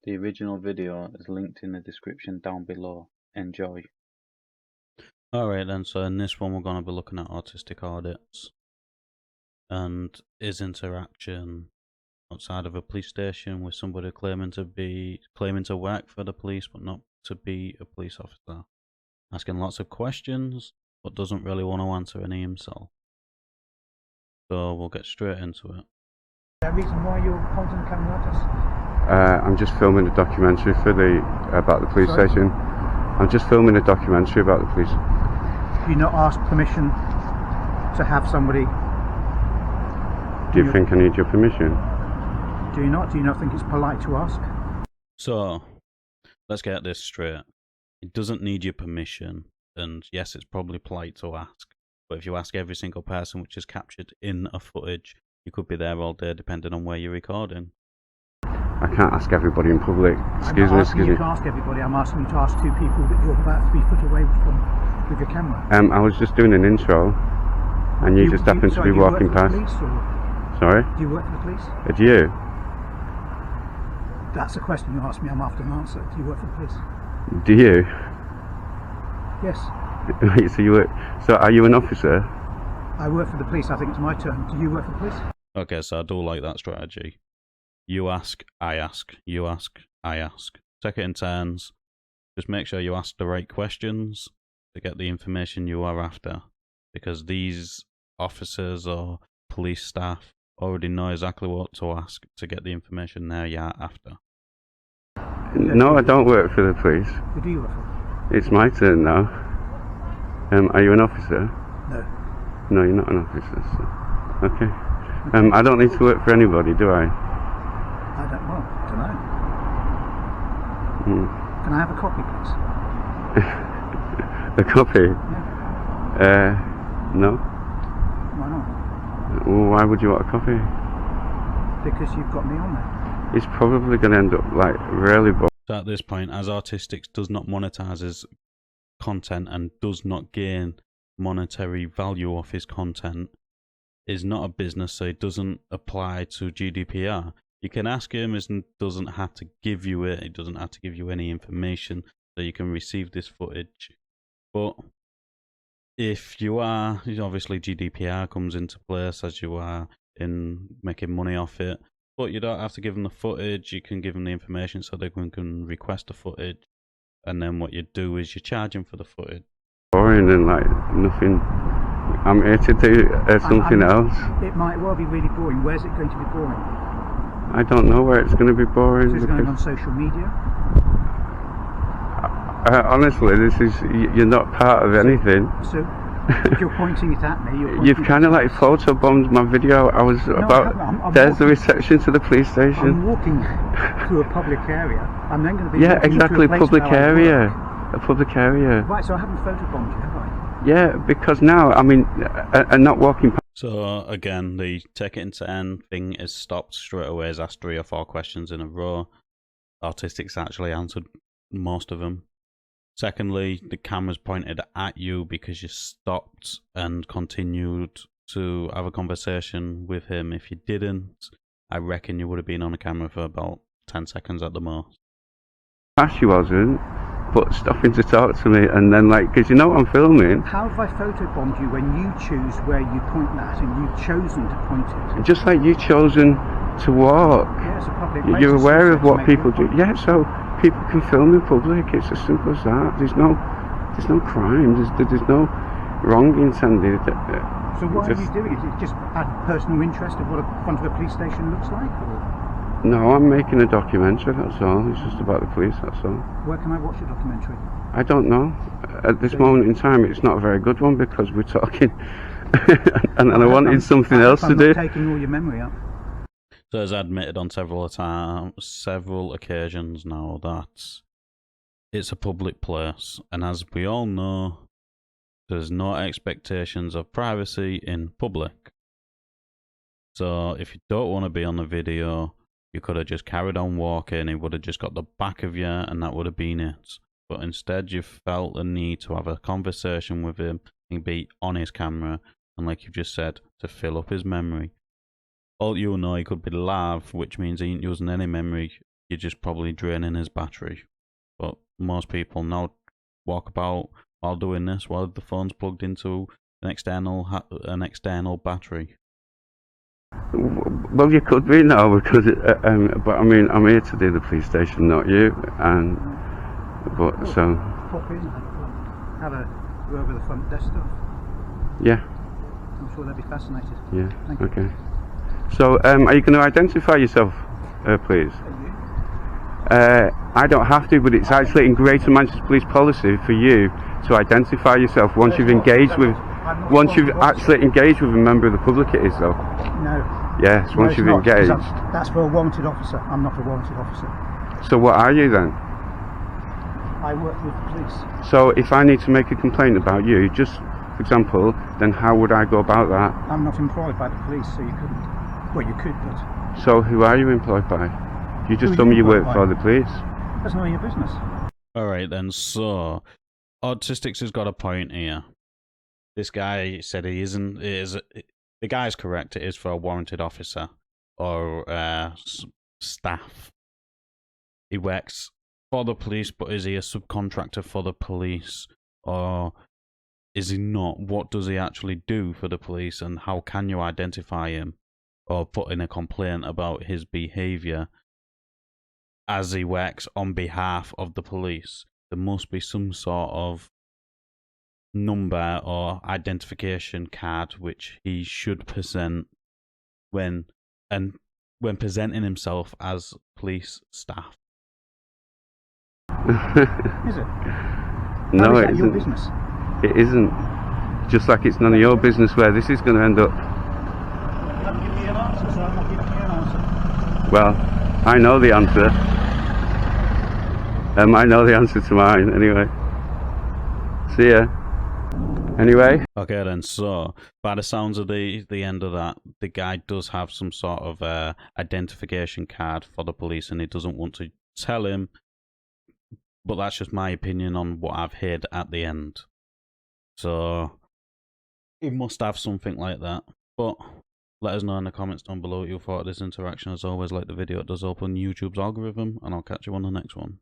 The original video is linked in the description down below. Enjoy. Alright then, so in this one we're going to be looking at autistic audits and his interaction outside of a police station with somebody claiming to work for the police but not to be a police officer, asking lots of questions but doesn't really want to answer any himself. So we'll get straight into it. The reason why you're holding the camera at us? I'm just filming a documentary about the police Sorry? station. I'm just filming a documentary about the police. Do you not ask permission to have somebody? Do you think I need your permission? Do you not? Do you not think it's polite to ask? So let's get this straight. It doesn't need your permission, and yes, it's probably polite to ask, but if you ask every single person which is captured in a footage, you could be there all day depending on where you're recording. I can't ask everybody in public. Excuse I'm me, not asking excuse you me. to ask everybody. I'm asking you to ask two people that you're about 3 foot away from with your camera. I was just doing an intro, and you just happened to be walking past. Do you work for the police, or Sorry? do you work for the police? Do you? That's a question you asked me. I'm after an answer. Do you work for the police? Do you? Yes. So you work. So are you an officer? I work for the police. I think it's my turn. Do you work for the police? Okay, so I do like that strategy. You ask, I ask. You ask, I ask. Take it in turns. Just make sure you ask the right questions to get the information you are after, because these officers or police staff already know exactly what to ask to get the information you are after. No, I don't work for the police. Who do you work for? It's my turn now. Are you an officer? No. No, you're not an officer. So. Okay. I don't need to work for anybody, do I? I don't know. Can I have a copy, please? A copy? Yeah. No. Why not? Well, why would you want a copy? Because you've got me on there. It's probably going to end up like really boring. So at this point, as Autistics does not monetize his content and does not gain monetary value off his content, is not a business, so it doesn't apply to GDPR. You can ask him, he doesn't have to give you it, he doesn't have to give you any information so you can receive this footage. But if you are, obviously GDPR comes into place as you are in making money off it, but you don't have to give them the footage, you can give them the information so they can request the footage, and then what you do is you charge them for the footage. Boring and like nothing. I'm here to do something else. It might well be really boring. Where's it going to be boring? I don't know where it's going to be boring. Is it going on social media? Honestly, you're not part of anything. So, if you're pointing it at me, You've kind of like photobombed my video. I was there's the reception to the police station. I'm walking through a public area. I'm then going to be yeah, walking exactly, to a place public where I area. work. A public area. Right, so I haven't photobombed you, have I? Yeah, because now, I mean, and not walking past. So again, the take it into end thing is stopped straight away. He's asked 3 or 4 questions in a row. Autistics actually answered most of them. Secondly, the camera's pointed at you because you stopped and continued to have a conversation with him. If you didn't, I reckon you would have been on the camera for about 10 seconds at the most. She wasn't, but stopping to talk to me, and then like, because you know what I'm filming. How have I photobombed you when you choose where you point that and you've chosen to point it? Just like you chosen to walk. Yeah, it's a public place. You're aware of what Make people do. point. Yeah, so people can film in public. It's as simple as that. There's no crime. There's no wrong intended. So what are you doing? Is it just out of personal interest of what a front of a police station looks like? Or? No, I'm making a documentary, that's all. It's just about the police, that's all. Where can I watch the documentary? I don't know. At this moment in time, it's not a very good one because we're talking and I wanted something else to do. I'm not taking all your memory up. So as admitted on several occasions now that it's a public place, and as we all know, there's no expectations of privacy in public. So if you don't want to be on the video, you could have just carried on walking, he would have just got the back of you and that would have been it. But instead you felt the need to have a conversation with him and be on his camera, and like you just said, to fill up his memory. All you know, he could be live, which means he ain't using any memory you're just probably draining his battery. But most people now walk about while doing this while the phone's plugged into an external battery. Well, you could be now, because but I mean, I'm here to do the police station, not you. And so Pop in, have a go over the front desk stuff. yeah, I'm sure they'll be fascinated. yeah, Thank you. okay. So are you going to identify yourself, please? I don't have to, but it's actually in Greater Manchester Police policy for you to identify yourself once you've engaged with. Once you've actually engaged with a member of the public, it is though. No. Yes, No, once it's you've not, 'cause engaged. that's for a warranted officer. I'm not a warranted officer. So what are you then? I work with the police. So if I need to make a complaint about you, just for example, then how would I go about that? I'm not employed by the police, so you couldn't. Well, you could, but So who are you employed by? You just Who told are me you you work employed for by? the police. that's none of your business. Alright then, so Autistics has got a point here. This guy said he isn't. The guy's correct. It is for a warranted officer or staff. He works for the police, but is he a subcontractor for the police, or is he not? What does he actually do for the police, and how can you identify him or put in a complaint about his behaviour as he works on behalf of the police? There must be some sort of number or identification card which he should present when presenting himself as police staff. Is it? No, How is it that your isn't. business? It isn't. Just like it's none of your business where this is going to end up. You haven't given me an answer, so I'm not giving you an answer. Well, I know the answer. I know the answer to mine anyway. See ya. Anyway. Okay then, so by the sounds of the end of that, the guy does have some sort of identification card for the police, and he doesn't want to tell him. But that's just my opinion on what I've heard at the end. So he must have something like that. But let us know in the comments down below what you thought of this interaction. As always, like the video, it does open YouTube's algorithm, and I'll catch you on the next one.